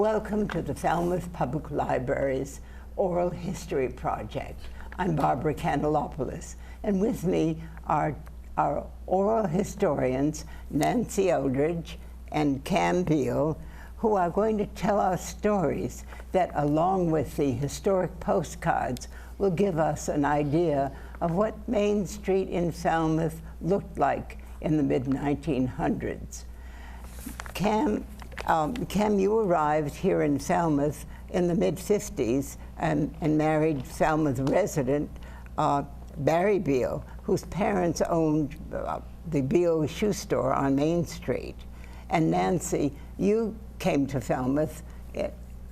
Welcome to the Falmouth Public Library's Oral History Project. I'm Barbara Kanellopoulos, and with me are our oral historians, Nancy Eldridge and Camille Beale, who are going to tell us stories that, along with the historic postcards, will give us an idea of what Main Street in Falmouth looked like in the mid-1900s. Cam, you arrived here in Falmouth in the mid-50s and married Falmouth resident Barry Beale, whose parents owned the Beale shoe store on Main Street. And Nancy, you came to Falmouth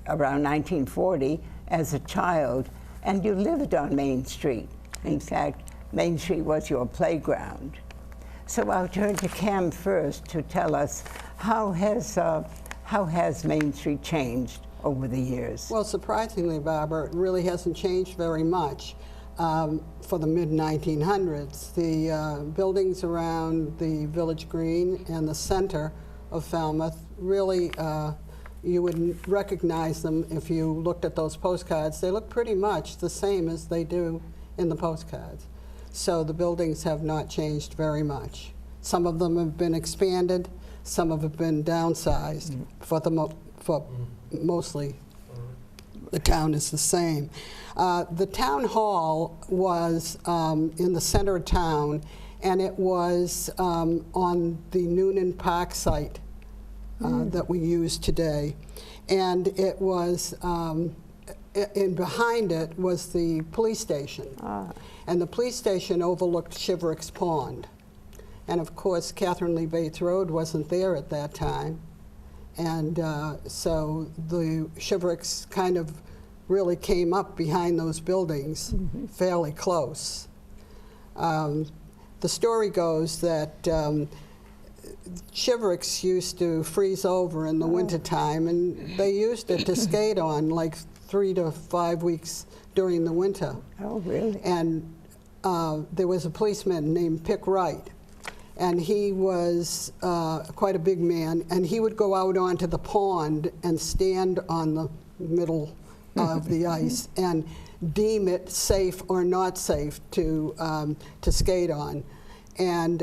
around 1940 as a child, and you lived on Main Street. In fact, Main Street was your playground. So I'll turn to Cam first to tell us how has Main Street changed over the years? Well, surprisingly, Barbara, it really hasn't changed very much for the mid-1900s. The buildings around the Village Green and the center of Falmouth really, you would recognize them if you looked at those postcards. They look pretty much the same as they do in the postcards. So the buildings have not changed very much. Some of them have been expanded, some have been downsized. For mostly the town is the same. The town hall was in the center of town, and it was on the Noonan Park site that we use today. And it was, and behind it was the police station. And the police station overlooked Shiverick's Pond. And of course, Catherine Lee Bates Road wasn't there at that time. And so the Shivericks kind of really came up behind those buildings fairly close. The story goes that Shivericks used to freeze over in the wintertime, and they used it to skate on like 3 to 5 weeks during the winter. Oh, really? And there was a policeman named Pick Wright, and he was quite a big man, and he would go out onto the pond and stand on the middle of the ice and deem it safe or not safe to skate on. And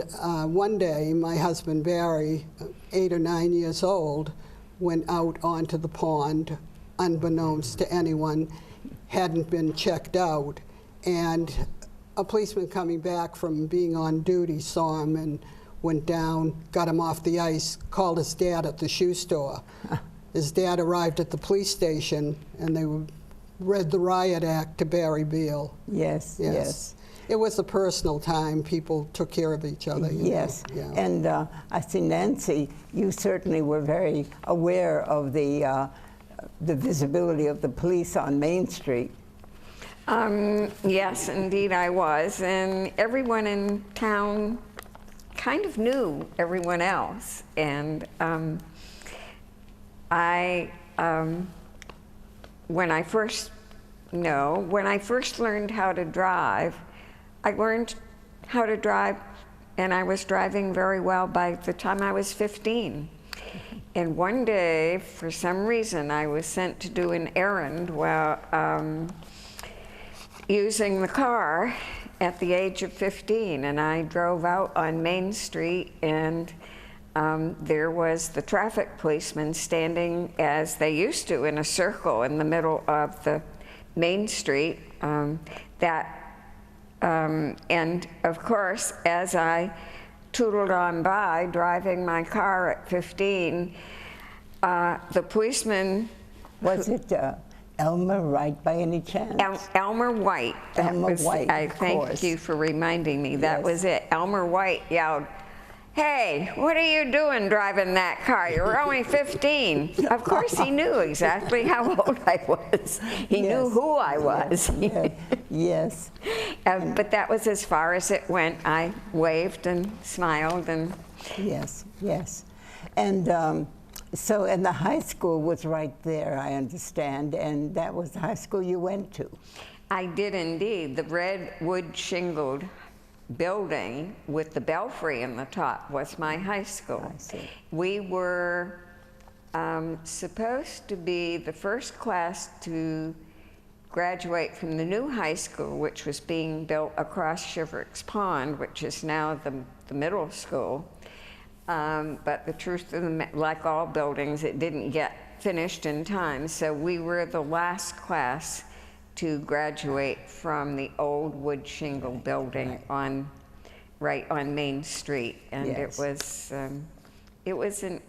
one day, my husband Barry, 8 or 9 years old, went out onto the pond, unbeknownst to anyone, hadn't been checked out, and a policeman coming back from being on duty saw him and went down, got him off the ice, called his dad at the shoe store. His dad arrived at the police station, and they read the riot act to Barry Beale. Yes, yes. It was a personal time. People took care of each other. Yes, yeah. And I see, Nancy, you certainly were very aware of the visibility of the police on Main Street. Yes, indeed I was, and everyone in town kind of knew everyone else. And when I first learned how to drive, I learned how to drive, and I was driving very well by the time I was 15. And one day, for some reason, I was sent to do an errand while using the car at the age of 15, and I drove out on Main Street, and there was the traffic policeman standing, as they used to, in a circle in the middle of the Main Street. And of course, as I tootled on by, driving my car at 15, the policeman... Was it Elmer Wright by any chance? Elmer White. Elmer White, I thank you for reminding me. That Yes. was it. Elmer White yelled, "Hey, what are you doing driving that car? You're only 15. Of course, he knew exactly how old I was. He knew who I was. Yes. But that was as far as it went. I waved and smiled and... Yes, yes. And so, and the high school was right there, I understand, and that was the high school you went to. I did indeed. The red wood shingled building with the belfry in the top was my high school. I see. We were supposed to be the first class to graduate from the new high school, which was being built across Shiverick's Pond, which is now the middle school. But the truth of the, like all buildings, it didn't get finished in time. So we were the last class to graduate from the old wood shingle building right on Main Street, and Yes. it was an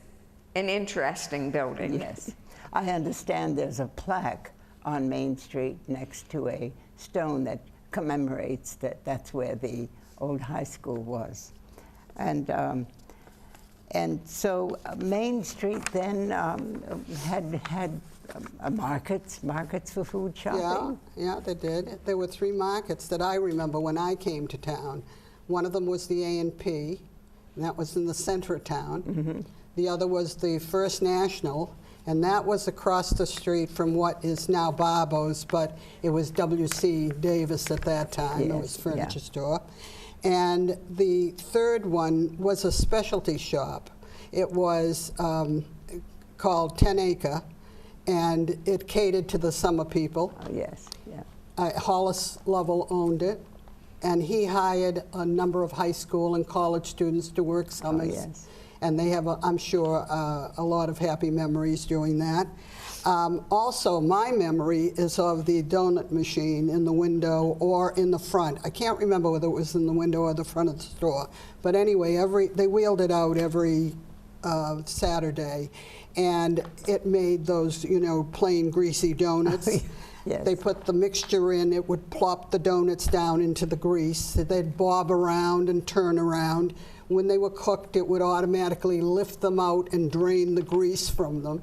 interesting building. Yes. I understand there's a plaque on Main Street next to a stone that commemorates that's where the old high school was. And so Main Street then had markets for food shopping? Yeah, they did. There were 3 markets that I remember when I came to town. One of them was the A&P, and that was in the center of town. Mm-hmm. The other was the First National, and that was across the street from what is now Barbo's, but it was W.C. Davis at that time. It was a furniture store. And the third one was a specialty shop. It was called 10 Acre, and it catered to the summer people. Oh, yes, yeah. Hollis Lovell owned it, and he hired a number of high school and college students to work summers. Oh, yes. And they have, I'm sure, a lot of happy memories doing that. Also, my memory is of the donut machine in the window or in the front. I can't remember whether it was in the window or the front of the store. But anyway, they wheeled it out every Saturday. And it made those, plain greasy donuts. Yes. They put the mixture in, it would plop the donuts down into the grease. They'd bob around and turn around. When they were cooked, it would automatically lift them out and drain the grease from them.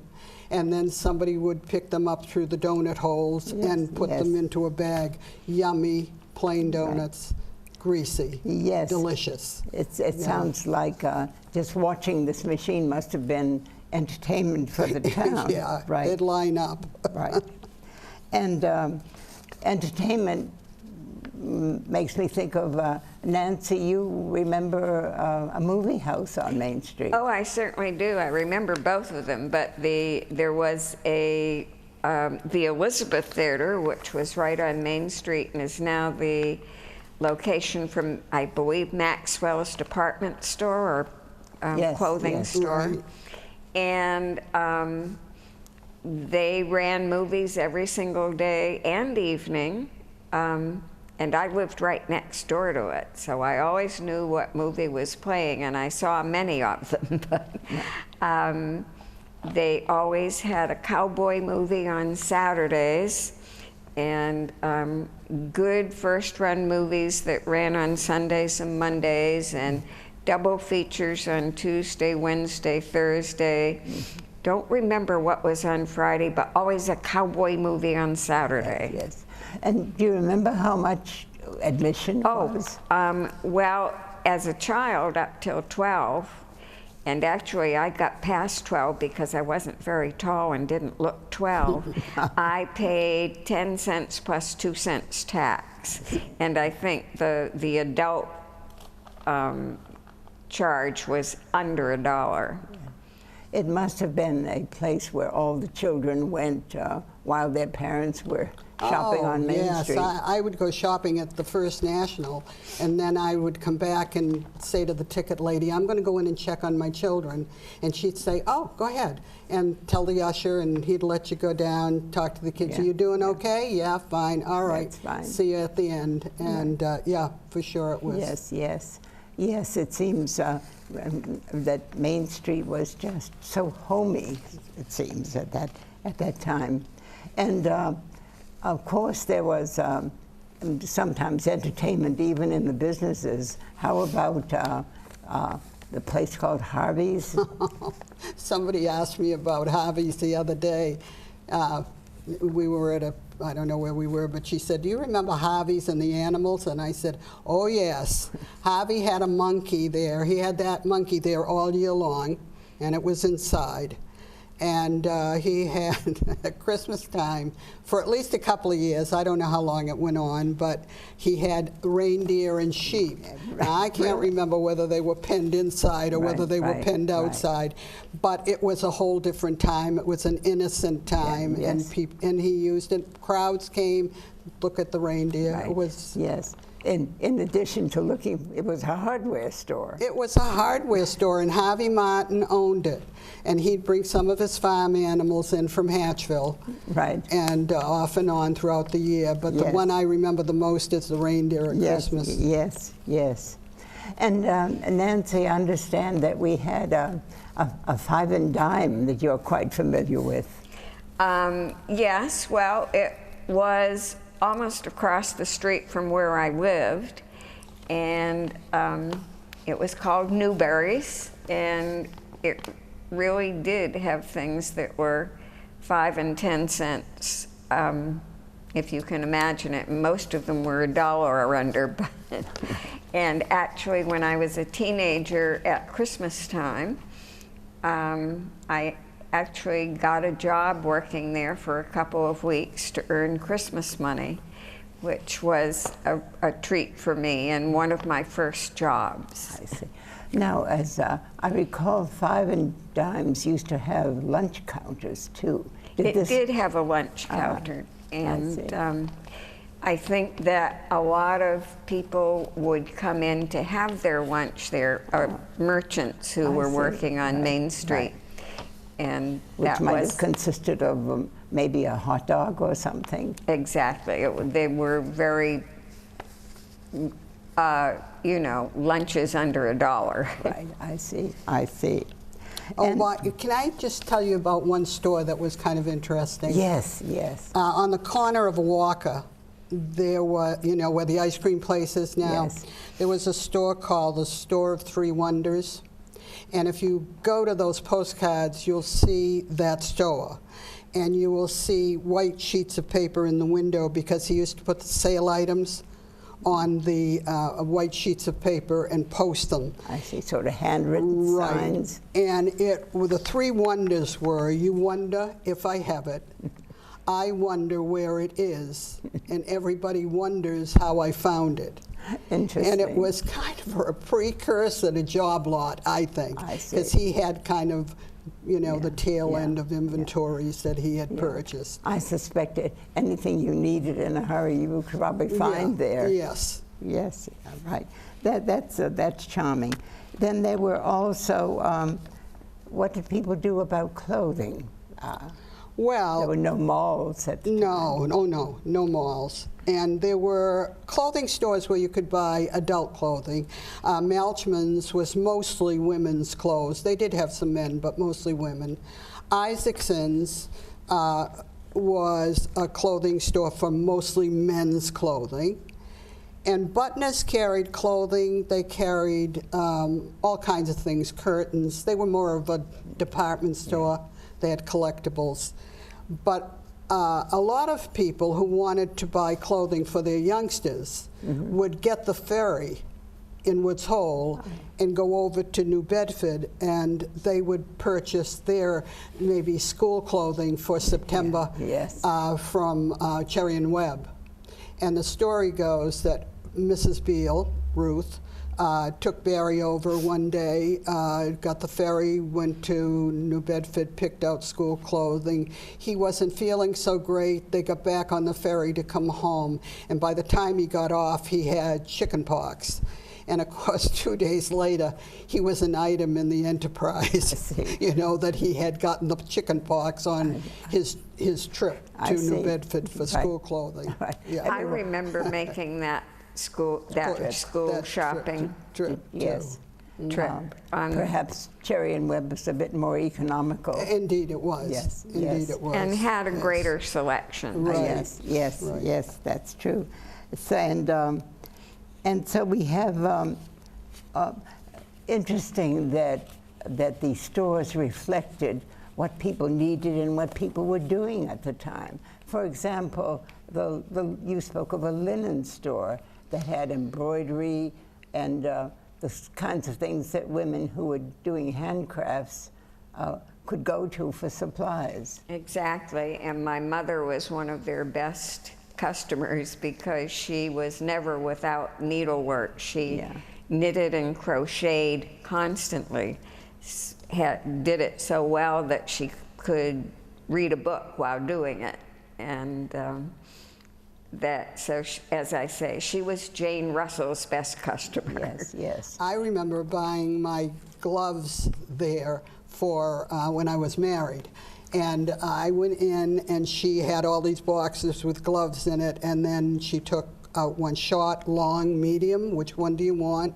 And then somebody would pick them up through the donut holes and put them into a bag. Yummy, plain donuts, greasy, delicious. It sounds like just watching this machine must have been entertainment for the town. Yeah, right. they'd line up. Right. And entertainment makes me think of, Nancy, you remember a movie house on Main Street? Oh, I certainly do. I remember both of them, but there was the Elizabeth Theater, which was right on Main Street and is now the location from, I believe, Maxwell's department store or clothing store. Right. And they ran movies every single day and evening. And I lived right next door to it, so I always knew what movie was playing, and I saw many of them. But they always had a cowboy movie on Saturdays, and good first-run movies that ran on Sundays and Mondays, and double features on Tuesday, Wednesday, Thursday. Don't remember what was on Friday, but always a cowboy movie on Saturday. Yes. And do you remember how much admission was? Well, as a child up till 12, and actually I got past 12 because I wasn't very tall and didn't look 12, I paid 10 cents plus 2 cents tax. And I think the adult charge was under $1. It must have been a place where all the children went while their parents were shopping on Main Street. Yes, I would go shopping at the First National, and then I would come back and say to the ticket lady, I'm going to go in and check on my children. And she'd say, oh, go ahead, and tell the usher, and he'd let you go down, talk to the kids. Yeah. Are you doing okay? Yeah, fine. All right. That's fine. See you at the end. And yeah, for sure it was. Yes, yes. Yes, it seems that Main Street was just so homey, it seems, at that time. And of course, there was sometimes entertainment even in the businesses. How about the place called Harvey's? Somebody asked me about Harvey's the other day. We were at I don't know where we were, but she said, do you remember Harvey's and the animals? And I said, oh yes. Harvey had a monkey there. He had that monkey there all year long, and it was inside. And he had, at Christmas time, for at least a couple of years, I don't know how long it went on, but he had reindeer and sheep. Now, I can't remember whether they were penned inside or whether they were penned outside, but it was a whole different time. It was an innocent time, and he used it. Crowds came, look at the reindeer. It was In addition to looking, it was a hardware store. It was a hardware store, and Harvey Martin owned it. And he'd bring some of his farm animals in from Hatchville. Right. And off and on throughout the year. But the one I remember the most is the reindeer at Christmas. Yes, yes. And Nancy, I understand that we had a 5 and dime that you're quite familiar with. Yes, well, it was almost across the street from where I lived, and it was called Newberries, and it really did have things that were 5 and 10 cents, if you can imagine it. Most of them were $1 or under. And actually, when I was a teenager at Christmas time, I actually got a job working there for a couple of weeks to earn Christmas money, which was a treat for me and one of my first jobs. I see. Now, as I recall, 5 and dimes used to have lunch counters too. It did have a lunch counter, and I think that a lot of people would come in to have their lunch there, merchants who were working on Main Street. And which might have consisted of maybe a hot dog or something. Exactly. They were very, you know, lunches under $1. Right, I see, I see. Oh, well, can I just tell you about one store that was kind of interesting? Yes, yes. On the corner of Walker, there was, you know, where the ice cream place is now, there was a store called the Store of Three Wonders. And if you go to those postcards, you'll see that store. And you will see white sheets of paper in the window because he used to put the sale items on the white sheets of paper and post them. I see, sort of handwritten signs. And the 3 wonders were, you wonder if I have it, I wonder where it is, and everybody wonders how I found it. Interesting. And it was kind of a precursor to Job Lot, I think, because he had kind of, you know, the tail end of inventories that he had purchased. I suspected anything you needed in a hurry, you could probably find there. Yes. Yes, right. That's charming. Then there were also, what did people do about clothing? Well, there were no malls at the time. No malls. And there were clothing stores where you could buy adult clothing. Malchman's was mostly women's clothes. They did have some men, but mostly women. Isaacson's was a clothing store for mostly men's clothing. And Butner's carried clothing. They carried all kinds of things, curtains. They were more of a department store. They had collectibles. But a lot of people who wanted to buy clothing for their youngsters would get the ferry in Woods Hole and go over to New Bedford, and they would purchase their maybe school clothing for September from Cherry and Webb. And the story goes that Mrs. Beale, Ruth, took Barry over one day, got the ferry, went to New Bedford, picked out school clothing. He wasn't feeling so great. They got back on the ferry to come home, and by the time he got off, he had chicken pox. And of course, 2 days later, he was an item in the Enterprise, you know, that he had gotten the chicken pox on his trip to New Bedford for school clothing. I remember making that school shopping trip. Yes. Perhaps Cherry and Webb was a bit more economical. Indeed it was. Yes. Indeed it was. And had a greater selection. Right. Yes, that's true. So, and so we have, interesting that the stores reflected what people needed and what people were doing at the time. For example, you spoke of a linen store that had embroidery and the kinds of things that women who were doing handcrafts could go to for supplies. Exactly, and my mother was one of their best customers because she was never without needlework. She knitted and crocheted constantly, did it so well that she could read a book while doing it. And as I say, she was Jane Russell's best customer. Yes, yes. I remember buying my gloves there for when I was married. And I went in, and she had all these boxes with gloves in it, and then she took out one: short, long, medium. Which one do you want?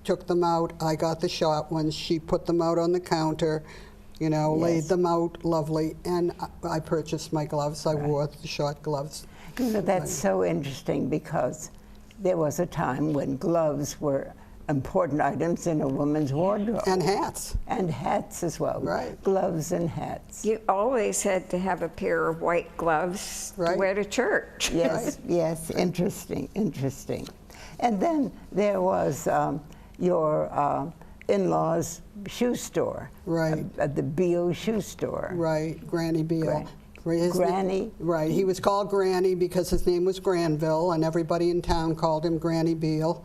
Took them out. I got the short ones. She put them out on the counter, you know, laid them out lovely, and I purchased my gloves. I wore the short gloves. You know, that's so interesting, because there was a time when gloves were important items in a woman's wardrobe. And hats. And hats as well. Right. Gloves and hats. You always had to have a pair of white gloves to wear to church. Yes, yes, interesting, interesting. And then there was your in-laws' shoe store. Right. The Beale shoe store. Right, Granny Beale. Granny? Right, he was called Granny because his name was Granville, and everybody in town called him Granny Beale.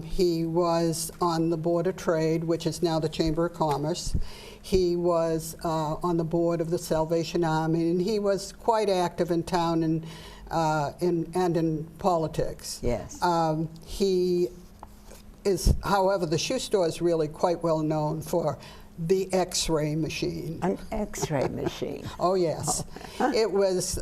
He was on the Board of Trade, which is now the Chamber of Commerce. He was on the board of the Salvation Army, and he was quite active in town and in politics. Yes. He is, however, the shoe store is really quite well known for the X-ray machine. An X-ray machine. Oh, yes. It was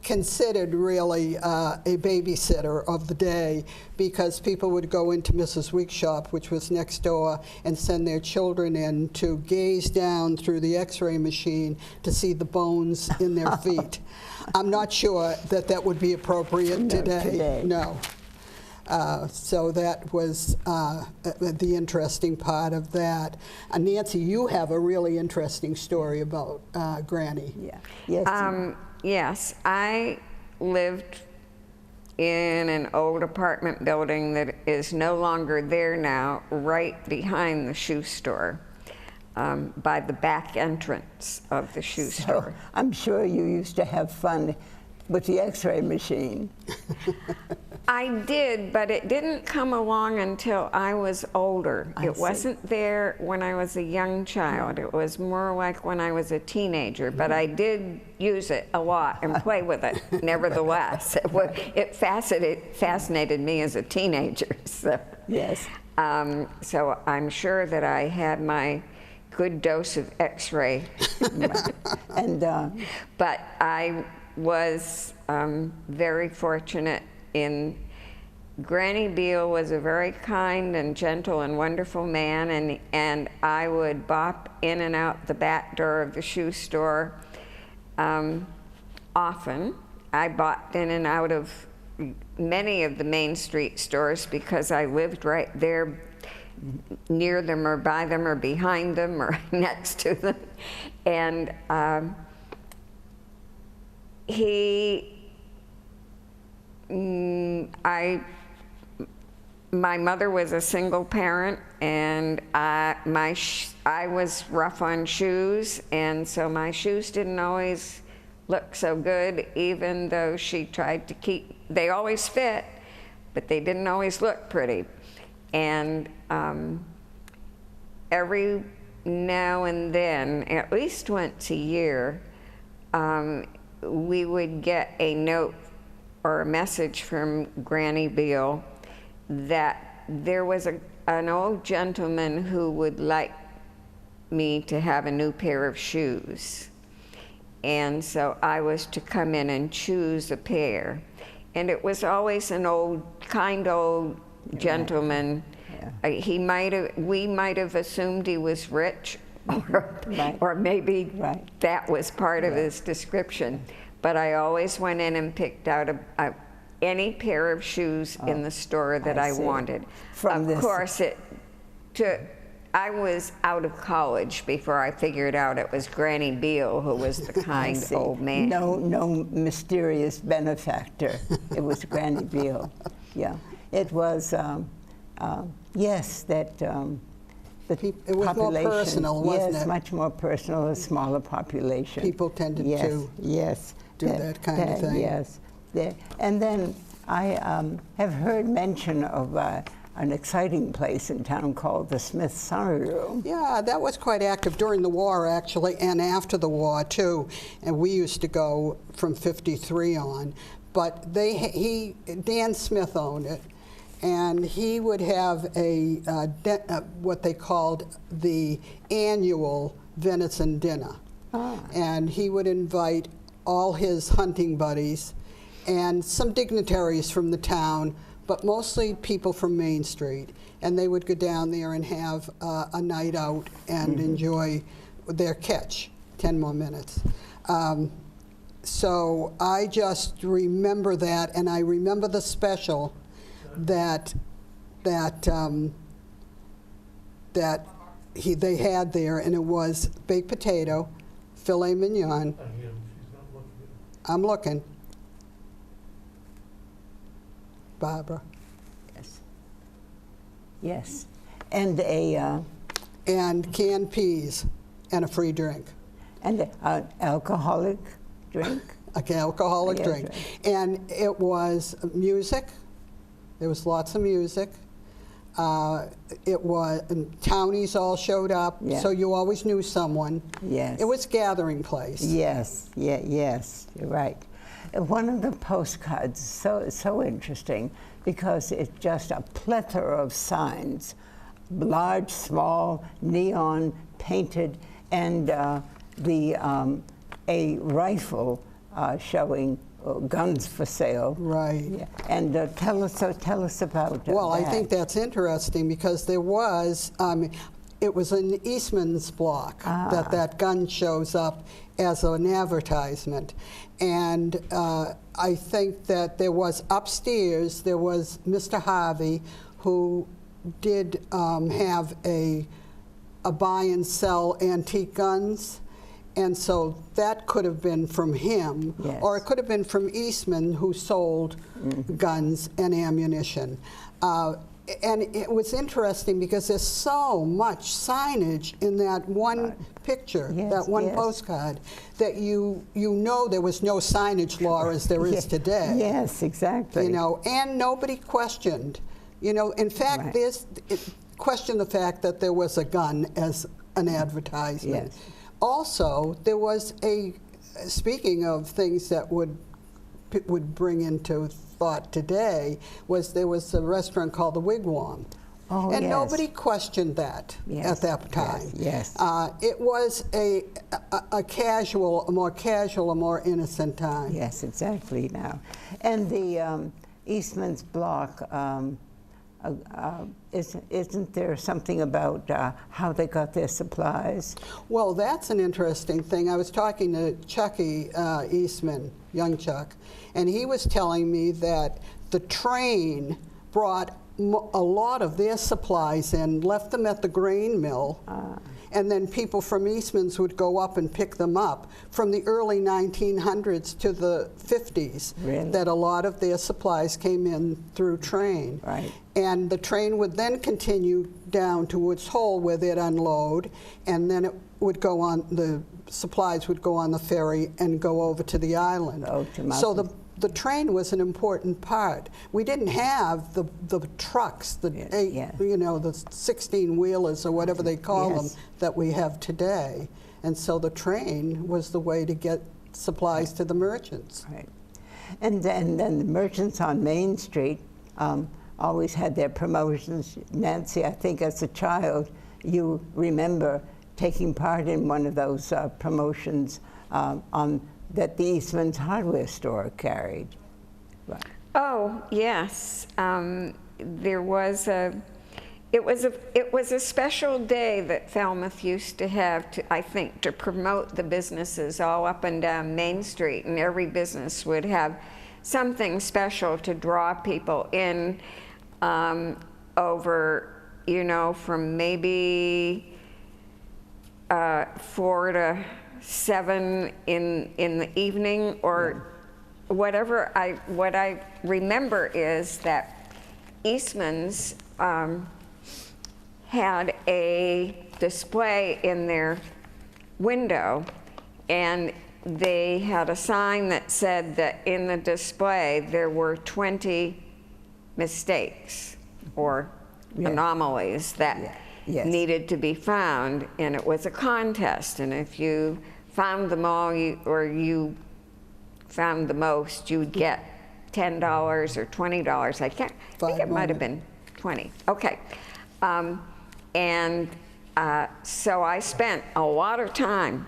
considered really a babysitter of the day, because people would go into Mrs. Week's shop, which was next door, and send their children in to gaze down through the X-ray machine to see the bones in their feet. I'm not sure that that would be appropriate today. No. So that was the interesting part of that. Nancy, you have a really interesting story about Granny. Yeah. Yes. Yes, I lived in an old apartment building that is no longer there now, right behind the shoe store, by the back entrance of the shoe store. I'm sure you used to have fun with the X-ray machine. I did, but it didn't come along until I was older. It wasn't there when I was a young child. It was more like when I was a teenager, but I did use it a lot and play with it, nevertheless. It fascinated me as a teenager. So. Yes. So I'm sure that I had my good dose of X-ray. And but I was very fortunate in Granny Beale was a very kind and gentle and wonderful man, and I would bop in and out the back door of the shoe store often. I bopped in and out of many of the Main Street stores because I lived right there near them or by them or behind them or next to them. And my mother was a single parent, and I was rough on shoes, and so my shoes didn't always look so good, even though she tried to keep, they always fit, but they didn't always look pretty. And every now and then, at least once a year, we would get a note or a message from Granny Beale that there was an old gentleman who would like me to have a new pair of shoes. And so I was to come in and choose a pair. And it was always an old, kind old gentleman. Yeah. We might have assumed he was rich, or maybe that was part of his description. But I always went in and picked out any pair of shoes in the store that I wanted. Of course, I was out of college before I figured out it was Granny Beale who was the kind old man. No mysterious benefactor. It was Granny Beale. Yeah, it was. Yes, that It was more personal, wasn't yes, it? much more personal, a smaller population. People tended yes, to yes, do that kind of thing. Yes. And then I have heard mention of an exciting place in town called the Smithsonian. Yeah, that was quite active during the war, actually, and after the war, too. And we used to go from 53 on. But Dan Smith owned it. And he would have what they called the annual venison dinner. Ah. And he would invite all his hunting buddies and some dignitaries from the town, but mostly people from Main Street. And they would go down there and have a night out and enjoy their catch. 10 more minutes. So I just remember that, and I remember the special that they had there, and it was baked potato, filet mignon. I'm looking. Barbara. Yes. Yes. And and canned peas and a free drink. And an alcoholic drink. An alcoholic drink. Right. And it was music. There was lots of music. It was, and townies all showed up, so you always knew someone. Yes. It was a gathering place. Yes, yes, you're right. One of the postcards is so interesting because it's just a plethora of signs, large, small, neon, painted, and a rifle showing guns for sale. Right. Yeah. And tell us about well, that. I think that's interesting because there was, it was an Eastmans block that gun shows up as an advertisement. And I think that there was upstairs, there was Mr. Harvey, who did have a buy and sell antique guns. And so that could have been from him, or it could have been from Eastman, who sold guns and ammunition. And it was interesting because there's so much signage in that one picture, that one postcard, that you know there was no signage law as there is today. Yes, exactly. You know, and nobody questioned. You know, in fact, questioned the fact that there was a gun as an advertisement. Yes. Also, there was speaking of things that would bring into thought today, there was a restaurant called the Wigwam. Oh, and nobody questioned that at that time. Yes. It was a more casual, a more innocent time. Yes, exactly now. And the Eastman's block, isn't there something about how they got their supplies? Well, that's an interesting thing. I was talking to Chucky Eastman, young Chuck, and he was telling me that the train brought a lot of their supplies in, left them at the grain mill, and then people from Eastman's would go up and pick them up from the early 1900s to the 50s. Really? That a lot of their supplies came in through train. Right. And the train would then continue down to Woods Hole where they'd unload, and then it would go on, the supplies would go on the ferry and go over to the island. So the train was an important part. We didn't have the trucks, you know, the 16-wheelers or whatever they call them that we have today. And so the train was the way to get supplies to the merchants. Right. And then the merchants on Main Street always had their promotions. Nancy, I think as a child, you remember taking part in one of those promotions that the Eastman's hardware store carried. Right. Oh, yes. There was it was a special day that Falmouth used to have, I think, to promote the businesses all up and down Main Street, and every business would have something special to draw people in over, you know, from maybe 4 to 7 in the evening, or whatever. What I remember is that Eastman's had a display in their window, and they had a sign that said that in the display there were 20 mistakes or anomalies that needed to be found, and it was a contest, and if you found them all or you found the most, you would get $10 or $20. I think it might have been 20. Okay. So I spent a lot of time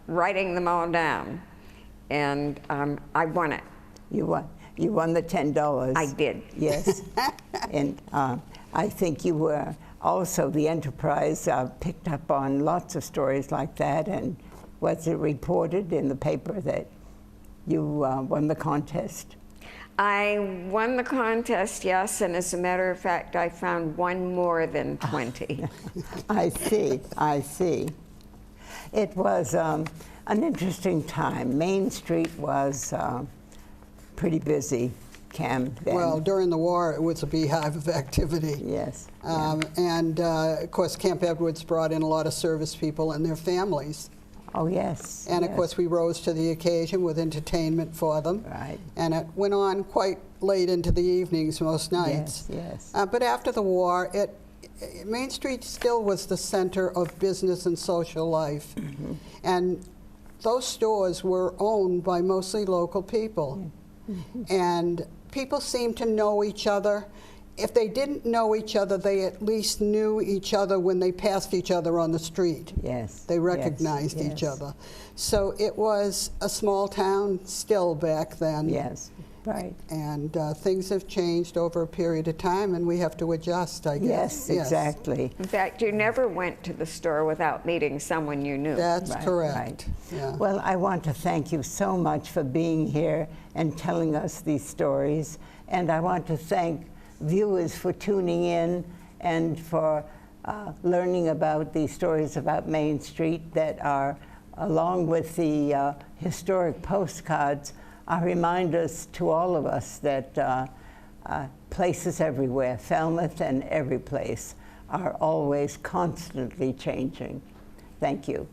writing them all down, and I won it. You won the $10. I did. Yes. And I think you were also, the Enterprise picked up on lots of stories like that, and was it reported in the paper that you won the contest? I won the contest, yes, and as a matter of fact, I found one more than 20. I see, I see. It was an interesting time. Main Street was pretty busy, Cam, then. Well, during the war, it was a beehive of activity. Yes. And, of course, Camp Edwards brought in a lot of service people and their families. Oh, yes. And, of course, we rose to the occasion with entertainment for them. Right. And it went on quite late into the evenings most nights. Yes, But after the war, Main Street still was the center of business and social life. Mm-hmm. And those stores were owned by mostly local people. Mm-hmm. And people seemed to know each other. If they didn't know each other, they at least knew each other when they passed each other on the street. Yes. They recognized each other. So it was a small town still back then. Yes, right. And things have changed over a period of time, and we have to adjust, I guess. Yes, exactly. In fact, you never went to the store without meeting someone you knew. That's correct. Right. Yeah. Well, I want to thank you so much for being here and telling us these stories. And I want to thank viewers for tuning in and for learning about these stories about Main Street that are, along with the historic postcards, are reminders to all of us that places everywhere, Falmouth and every place, are always constantly changing. Thank you.